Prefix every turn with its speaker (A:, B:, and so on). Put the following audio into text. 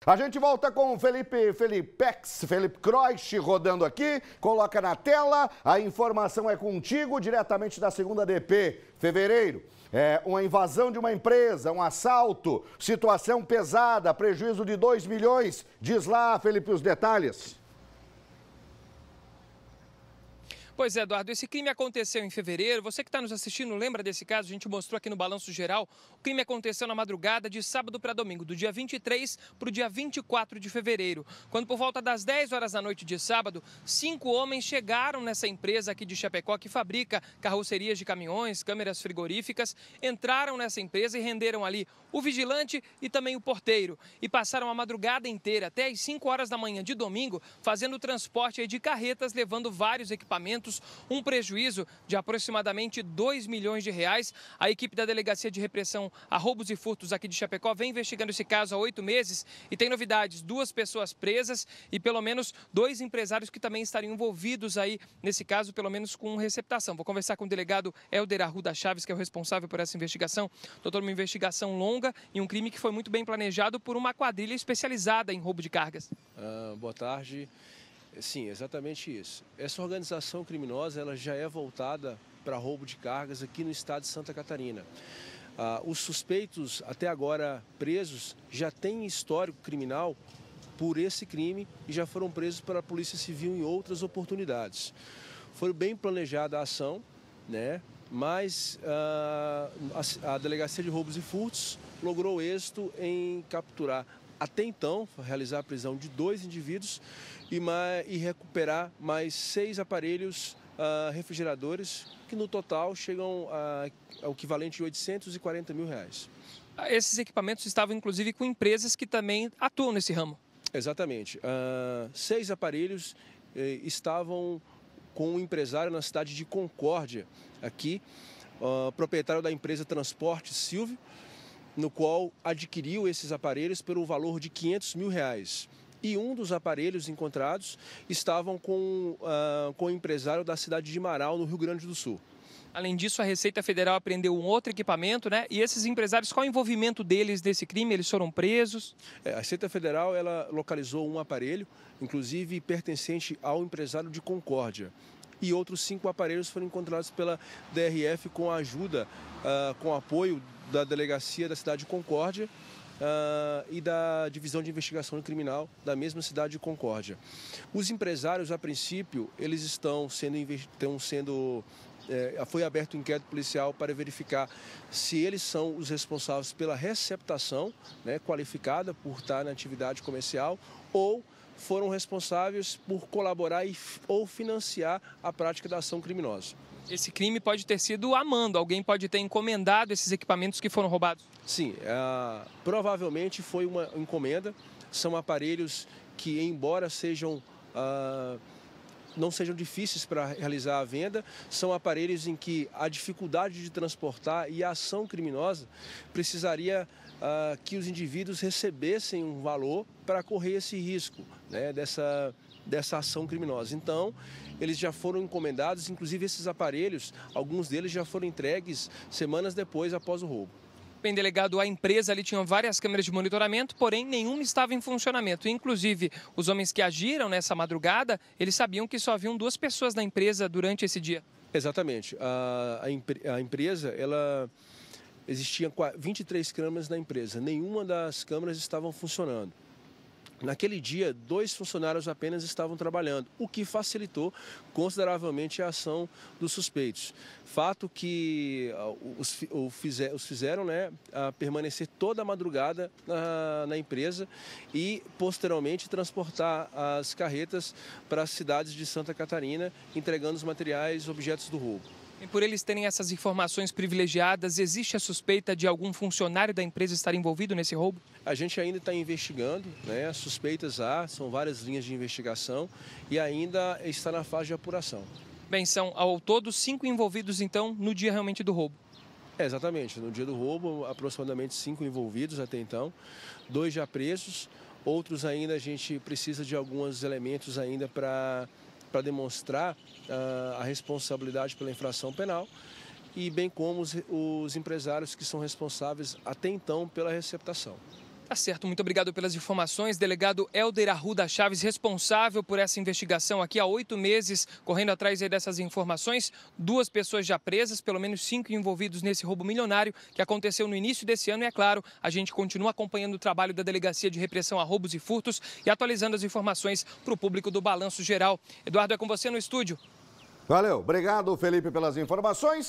A: A gente volta com o Felipe Croix rodando aqui, coloca na tela, a informação é contigo, diretamente da 2ª DP, fevereiro. É uma invasão de uma empresa, um assalto, situação pesada, prejuízo de 2 milhões. Diz lá, Felipe, os detalhes.
B: Pois é, Eduardo, esse crime aconteceu em fevereiro. Você que está nos assistindo lembra desse caso? A gente mostrou aqui no Balanço Geral. O crime aconteceu na madrugada de sábado para domingo, do dia 23 para o dia 24 de fevereiro. Quando por volta das 10 horas da noite de sábado, 5 homens chegaram nessa empresa aqui de Chapecó que fabrica carrocerias de caminhões, câmeras frigoríficas, entraram nessa empresa e renderam ali o vigilante e também o porteiro. E passaram a madrugada inteira, até às 5 horas da manhã de domingo, fazendo o transporte aí de carretas, levando vários equipamentos, um prejuízo de aproximadamente 2 milhões de reais. A equipe da Delegacia de Repressão a Roubos e Furtos aqui de Chapecó vem investigando esse caso há 8 meses e tem novidades: 2 pessoas presas e pelo menos 2 empresários que também estariam envolvidos aí nesse caso, pelo menos com receptação. Vou conversar com o delegado Helder Arruda Chaves, que é o responsável por essa investigação. Doutor, uma investigação longa e um crime que foi muito bem planejado por uma quadrilha especializada em roubo de cargas.
C: Boa tarde. Sim, exatamente isso. Essa organização criminosa ela já é voltada para roubo de cargas aqui no estado de Santa Catarina. Os suspeitos até agora presos já têm histórico criminal por esse crime e já foram presos pela Polícia Civil em outras oportunidades. Foi bem planejada a ação, né? Mas a Delegacia de Roubos e Furtos logrou êxito em capturar, até então, realizar a prisão de 2 indivíduos e recuperar mais 6 aparelhos refrigeradores, que no total chegam ao equivalente de 840 mil reais.
B: Esses equipamentos estavam inclusive com empresas que também atuam nesse ramo.
C: Exatamente. 6 aparelhos estavam com um empresário na cidade de Concórdia, aqui, proprietário da empresa Transporte Silvio, no qual adquiriu esses aparelhos pelo valor de 500 mil reais. E um dos aparelhos encontrados estavam com o empresário da cidade de Marau, no Rio Grande do Sul.
B: Além disso, a Receita Federal apreendeu um outro equipamento, né? E esses empresários, qual é o envolvimento deles nesse crime? Eles foram presos?
C: A Receita Federal ela localizou um aparelho, inclusive pertencente ao empresário de Concórdia. E outros 5 aparelhos foram encontrados pela DRF com a ajuda, com apoio da Delegacia da cidade de Concórdia e da Divisão de Investigação Criminal da mesma cidade de Concórdia. Os empresários, a princípio, eles foi aberto um inquérito policial para verificar se eles são os responsáveis pela receptação, né, qualificada por estar na atividade comercial, ou foram responsáveis por colaborar ou financiar a prática da ação criminosa.
B: Esse crime pode ter sido a mando, alguém pode ter encomendado esses equipamentos que foram roubados?
C: Sim, provavelmente foi uma encomenda. São aparelhos que, embora não sejam difíceis para realizar a venda, são aparelhos em que a dificuldade de transportar e a ação criminosa precisaria que os indivíduos recebessem um valor para correr esse risco, né, dessa ação criminosa. Então, eles já foram encomendados, inclusive esses aparelhos, alguns deles já foram entregues semanas depois após o roubo.
B: Bem, delegado, a empresa ali tinha várias câmeras de monitoramento, porém nenhuma estava em funcionamento. Inclusive, os homens que agiram nessa madrugada, eles sabiam que só haviam 2 pessoas na empresa durante esse dia.
C: Exatamente. A empresa, existiam 23 câmeras na empresa. Nenhuma das câmeras estavam funcionando. Naquele dia, 2 funcionários apenas estavam trabalhando, o que facilitou consideravelmente a ação dos suspeitos. Fato que os fizeram, né, permanecer toda a madrugada na empresa e, posteriormente, transportar as carretas para as cidades de Santa Catarina, entregando os materiais, objetos do roubo.
B: E por eles terem essas informações privilegiadas, existe a suspeita de algum funcionário da empresa estar envolvido nesse roubo?
C: A gente ainda está investigando, né? Suspeitas são várias linhas de investigação e ainda está na fase de apuração.
B: Bem, são ao todo 5 envolvidos, então, no dia realmente do roubo.
C: Exatamente, no dia do roubo, aproximadamente 5 envolvidos até então, 2 já presos, outros ainda a gente precisa de alguns elementos ainda para demonstrar a responsabilidade pela infração penal e bem como os empresários que são responsáveis até então pela receptação.
B: Tá certo, muito obrigado pelas informações. Delegado Helder Arruda Chaves, responsável por essa investigação aqui há 8 meses, correndo atrás aí dessas informações. 2 pessoas já presas, pelo menos 5 envolvidos nesse roubo milionário que aconteceu no início desse ano. E é claro, a gente continua acompanhando o trabalho da Delegacia de Repressão a Roubos e Furtos e atualizando as informações para o público do Balanço Geral. Eduardo, é com você no estúdio.
A: Valeu, obrigado, Felipe, pelas informações.